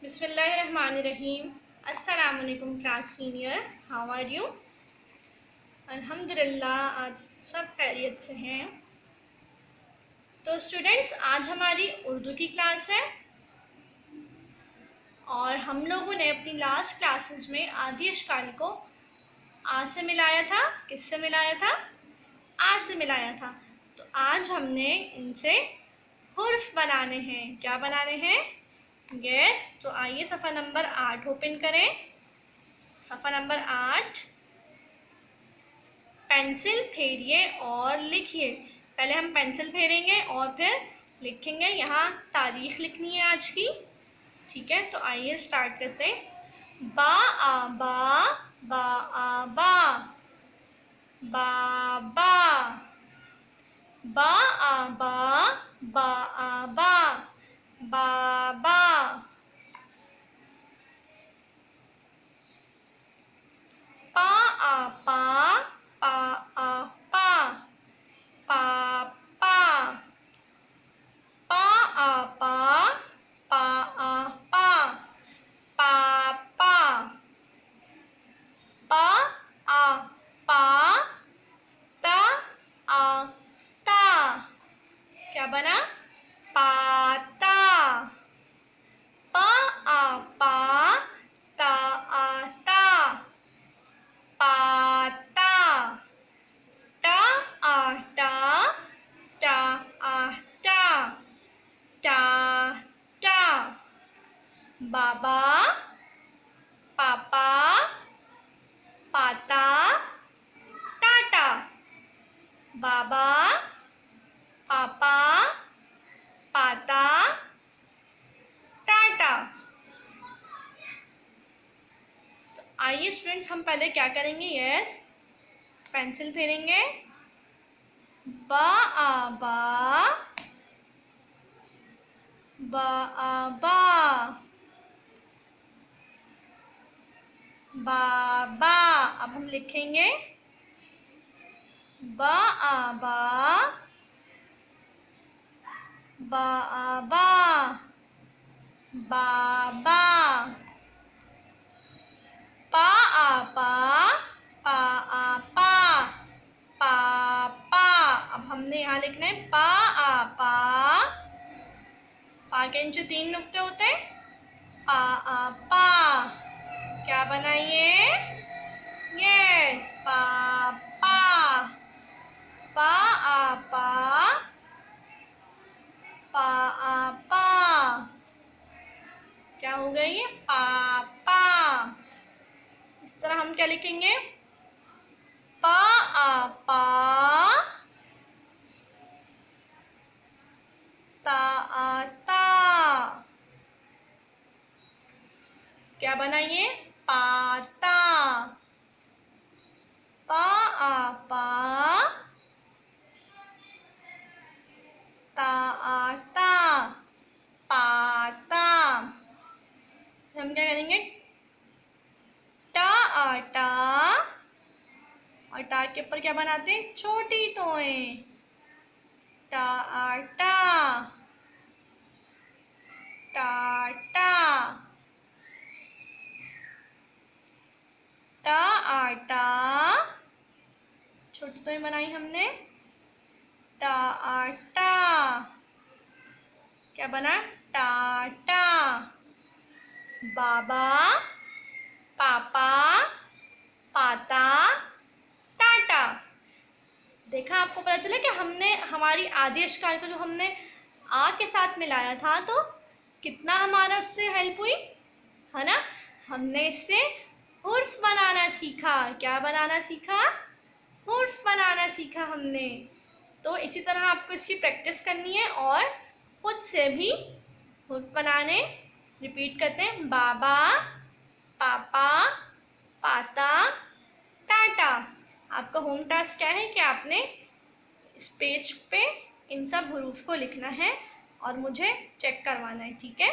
बिस्मिल्लाहिर्रहमानिर्रहीम। अस्सलाम वालेकुम class senior, how are you? अल्हम्दुलिल्लाह, आप सब खैरियत से हैं। तो स्टूडेंट्स, आज हमारी उर्दू की क्लास है और हम लोगों ने अपनी लास्ट क्लासेस में आदि अश्काल को आ से मिलाया था। किससे मिलाया था? आ से मिलाया था। तो आज हमने इनसे हुर्फ बनाने हैं। क्या बनाने हैं? यस। तो आइए सफ़ा नंबर 8 ओपन करें। सफ़ा नंबर 8। पेंसिल फेरिए और लिखिए। पहले हम पेंसिल फेरेंगे और फिर लिखेंगे। यहाँ तारीख लिखनी है आज की, ठीक है? तो आइए स्टार्ट करते हैं। बा आ बा, बा आ बा, बाबा। बा आ बा, बा आ बा, बाबा। पा आ पा, पा आ पा, पापा। पा आ पा, पा आ पा, पापा। पा आ पा, ता आ ता। क्या बना? पाता। पा आ पा, ता आ ता, पाता। टा आ टा, टा आ टा, टाटा। बाबा, पापा, पाता, टाटा। बाबा, पापा, पाता, टाटा। आइए स्टूडेंट्स, हम पहले क्या करेंगे? यस, पेंसिल फेरेंगे। बा आ बा, बा आ बा, बाबा। अब हम लिखेंगे बा आ बा, बा आ बा, बाबा। पा आ पा, पा आ पा, पापा। अब हमने यहाँ लिखना है पा आ पा। पा के नीचे 3 नुक्ते होते हैं। पा आ पा। क्या बनाइए? यस, पापा। पा आ पा, पा आ पा। क्या हो गया ये? पापा। इस तरह हम क्या लिखेंगे? पा आ पा, ता आ ता। क्या बनाइए? पाता। पा आ पा, ता आ ता, पाता। हम क्या करेंगे? टा आ टा, और टा के ऊपर क्या बनाते हैं? छोटी तोएं। टा आ टा, टाटा। टा आ टा, छोटी तोएं बनाई हमने। टा आ टा। क्या बना? टाटा। बाबा, पापा, पाता, टाटा। देखा, आपको पता चला कि हमने हमारी आदि अश्काल को जो हमने आ के साथ मिलाया था, तो कितना हमारा उससे हेल्प हुई है ना? हमने इससे हुर्फ बनाना सीखा। क्या बनाना सीखा? हुर्फ बनाना सीखा हमने। तो इसी तरह आपको इसकी प्रैक्टिस करनी है और खुद से भी हुर्फ बनाने रिपीट करते हैं। बाबा, पापा, पाता, टाटा। आपका होम टास्क क्या है कि आपने इस पेज पे इन सब हरूफ को लिखना है और मुझे चेक करवाना है, ठीक है?